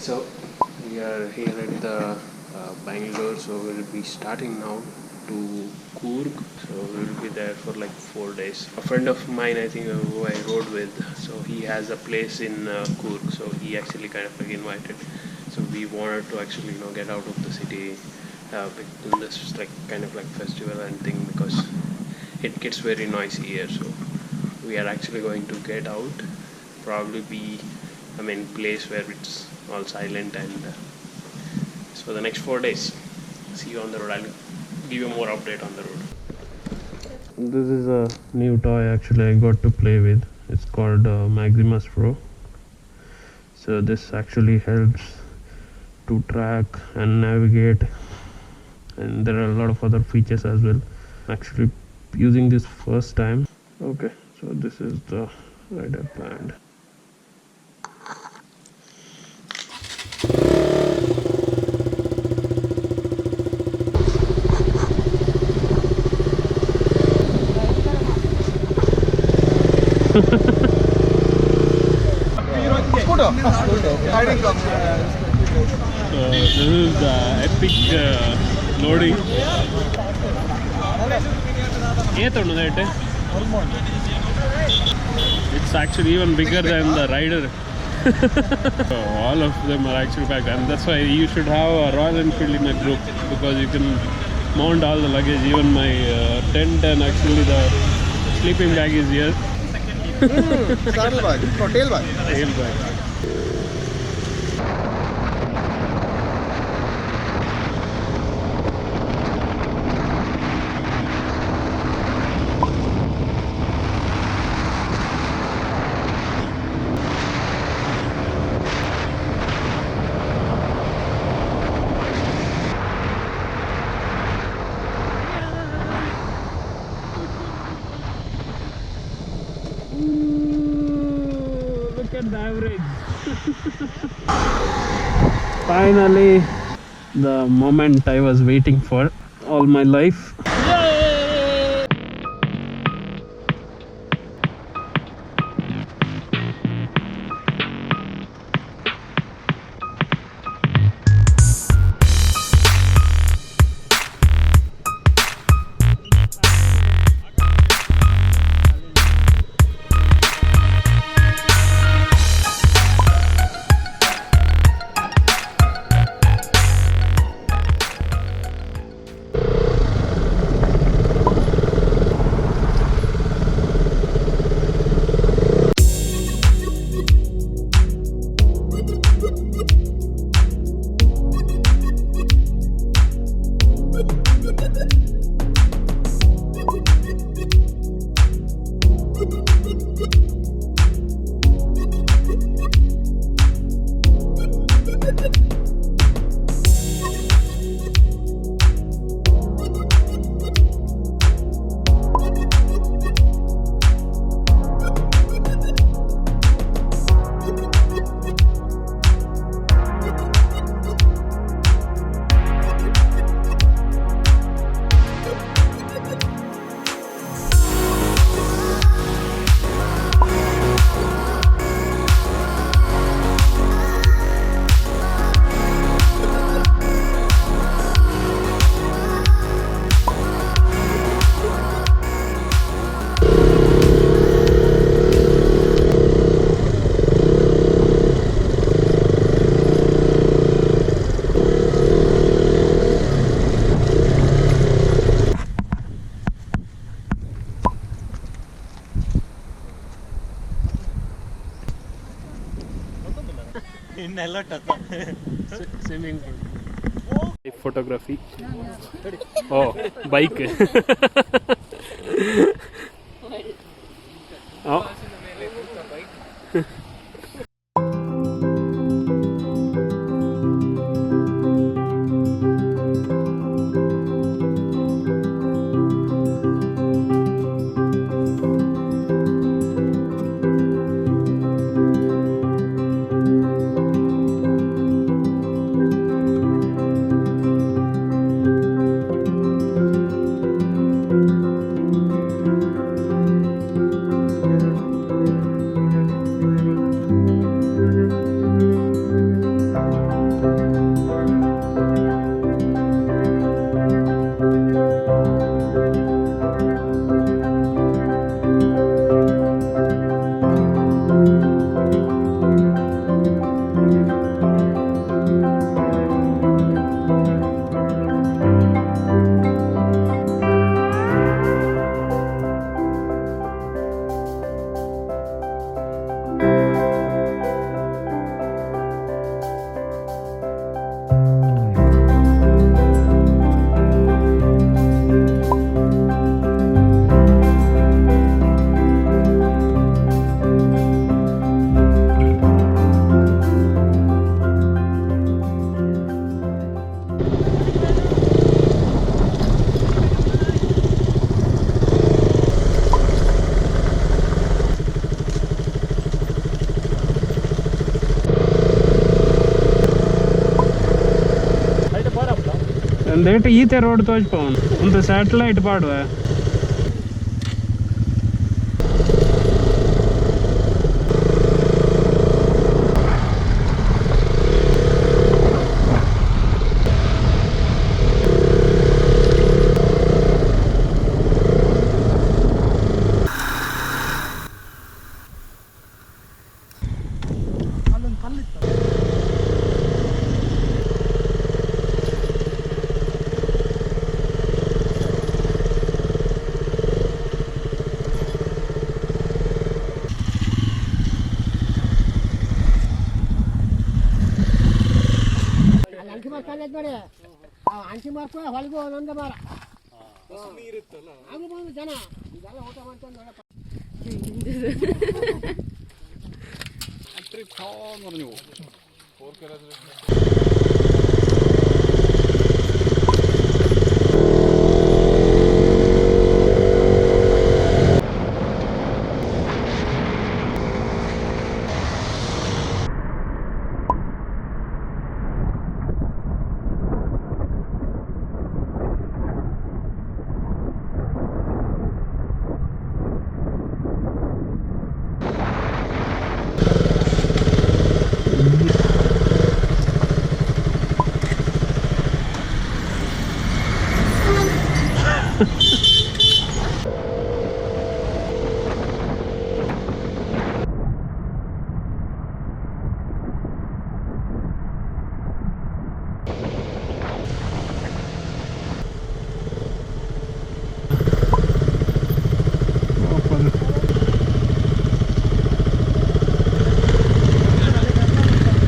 So we are here at the Bangalore, so we'll be starting now to Coorg. So we'll be there for like 4 days. A friend of mine, I think, who I rode with, so he has a place in Coorg. So he actually kind of like invited. So we wanted to actually get out of the city in this like kind of like festival and thing, because it gets very noisy here. So we are actually going to get out, probably be place where it's all silent, and for the next 4 days. See you on the road. I'll give you more update on the road. This is a new toy actually I got to play with. It's called Maximus Pro. So this actually helps to track and navigate, and there are a lot of other features as well. Actually using this first time. Okay, so this is the rider band. This is the epic loading. It's actually even bigger than the rider. So all of them are actually packed, and that's why you should have a Royal Enfield in a group, because you can mount all the luggage. Even my tent and actually the sleeping bag is here. Saddle bag, no, tail bag. Tail bag. Look at the average. Finally, the moment I was waiting for all my life. Swimming pool. Photography. Oh, bike. Oh. എന്നിട്ട് ഈ തെരോട് തോച്ച് പോകുന്നു ಒಂದು satellite ಪಾಡುವ ಅಂಕಿ ಮಾರ್ಕೊ ಹೊಲಿಗೆ ಒಂದೊಂದೇ ಮಾರ ಇರುತ್ತಲ್ಲ ಅದು ಬಂದು ಜನ ಇದೆಲ್ಲ ಊಟ ಮಾಡ್ಕೊಂಡು ನೋಡಪ್ಪ ನೀವು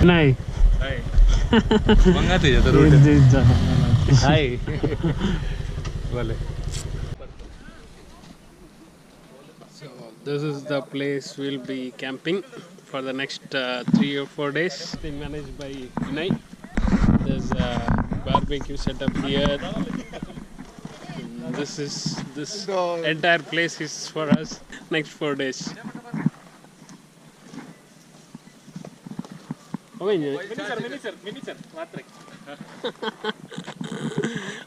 Vinay. Hi. Mangati jata route. Hi. Vale. So this is the place we'll be camping for the next 3 or 4 days. Being managed by Vinay. There's a barbecue setup here. This entire place is for us next 4 days.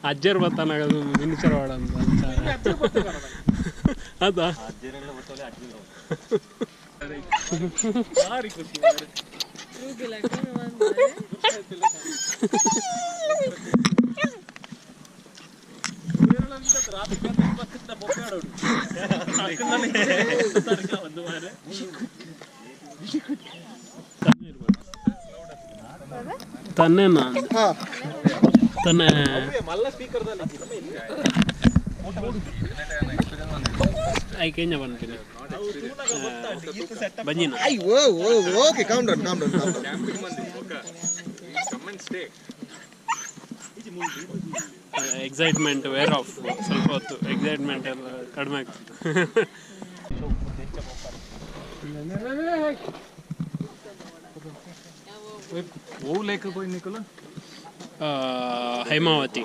ಅಜ್ಜರ್ ಬರ್ತಾನಾಗದು miniature ವಾಡಂತ ಅದಾ ತನ್ನೇನಾ ತನ್ನೆ ಐಕೆಂಜ ಬಂತೀನಿ ಬಜ್ಜಿನ okay calm down excitement wear off ಸ್ವಲ್ಪ ಹೊತ್ತು excitement ಎಲ್ಲ ಕಡಿಮೆ ಆಗ್ತದೆ वो लेके कोई निकला ಹೇಮಾವತಿ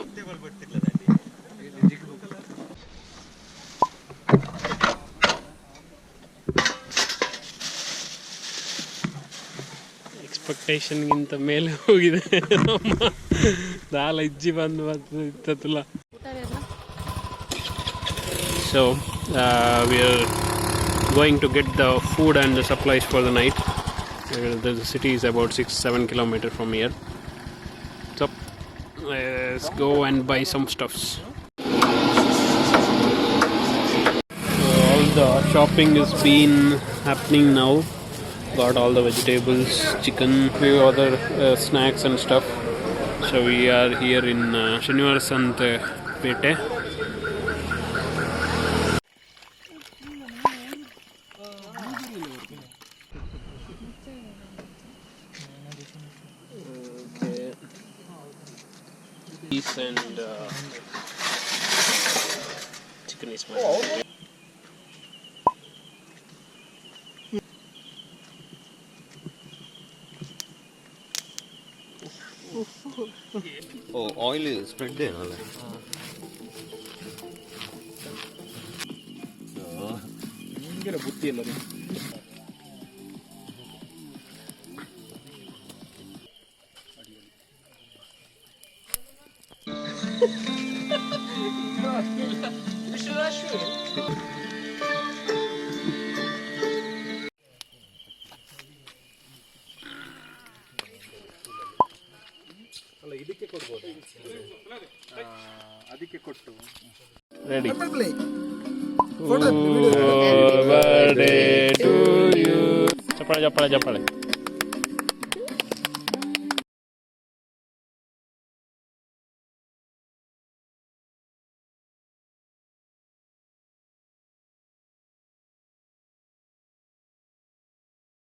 ಎಕ್ಸ್ಪೆಕ್ಟೇಷನ್ಗಿಂತ ಮೇಲೆ ಹೋಗಿದೆ ದಾಲ ಇಜ್ಜಿ ಬಂದು ಇತ್ತಲ್ಲ so we are going to get the food and the supplies for the night. The city is about 6-7 kilometers from here, so let's go and buy some stuffs. So all the shopping is been happening now. got all the vegetables, chicken, few other snacks and stuff. So we are here in Somwarpet. Okay. Beef and chicken is mine. Oh, oil is spread there. Ready. Play. Birthday to you. Chapale.